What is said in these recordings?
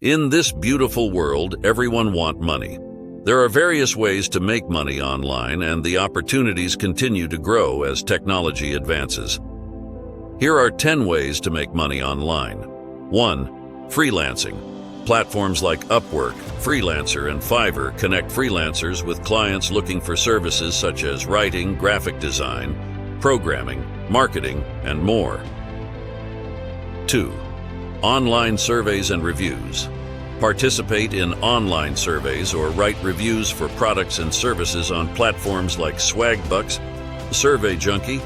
In this beautiful world, everyone wants money. There are various ways to make money online, and the opportunities continue to grow as technology advances. Here are 10 ways to make money online. 1. Freelancing. Platforms like Upwork, Freelancer, and Fiverr connect freelancers with clients looking for services such as writing, graphic design, programming, marketing, and more. 2. Online surveys and reviews. Participate in online surveys or write reviews for products and services on platforms like Swagbucks, Survey Junkie,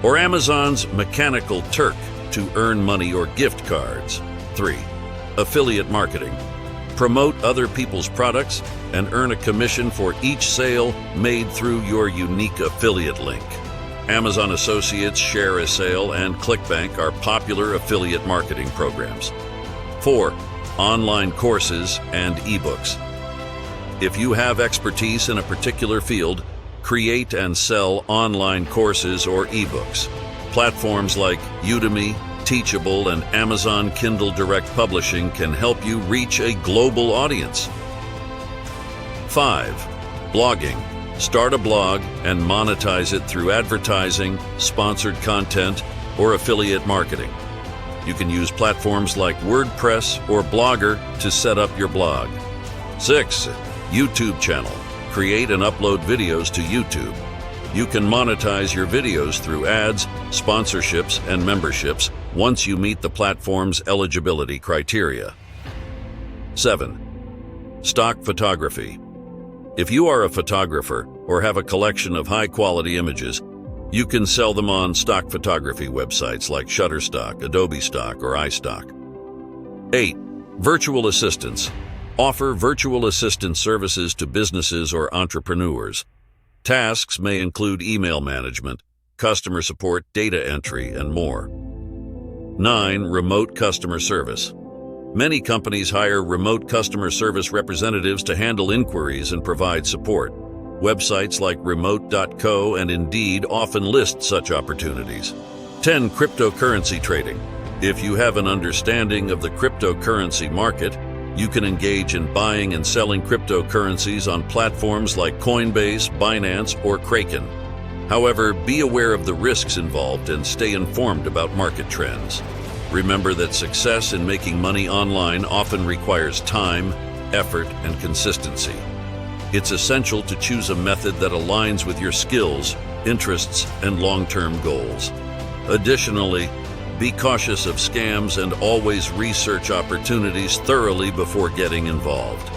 or Amazon's Mechanical Turk to earn money or gift cards. 3. Affiliate marketing. Promote other people's products and earn a commission for each sale made through your unique affiliate link. Amazon Associates, Share a Sale, and ClickBank are popular affiliate marketing programs. 4. Online courses and ebooks. If you have expertise in a particular field, create and sell online courses or ebooks. Platforms like Udemy, Teachable, and Amazon Kindle Direct Publishing can help you reach a global audience. 5. Blogging. Start a blog and monetize it through advertising, sponsored content, or affiliate marketing. You can use platforms like WordPress or Blogger to set up your blog. 6. YouTube channel. Create and upload videos to YouTube. You can monetize your videos through ads, sponsorships, and memberships once you meet the platform's eligibility criteria. 7. Stock photography. If you are a photographer or have a collection of high-quality images, you can sell them on stock photography websites like Shutterstock, Adobe Stock, or iStock. 8. Virtual assistants. Offer virtual assistant services to businesses or entrepreneurs. Tasks may include email management, customer support, data entry, and more. 9. Remote customer service. Many companies hire remote customer service representatives to handle inquiries and provide support. Websites like remote.co and Indeed often list such opportunities. 10. Cryptocurrency trading. If you have an understanding of the cryptocurrency market, you can engage in buying and selling cryptocurrencies on platforms like Coinbase, Binance, or Kraken. However, be aware of the risks involved and stay informed about market trends. Remember that success in making money online often requires time, effort, and consistency. It's essential to choose a method that aligns with your skills, interests, and long-term goals. Additionally, be cautious of scams and always research opportunities thoroughly before getting involved.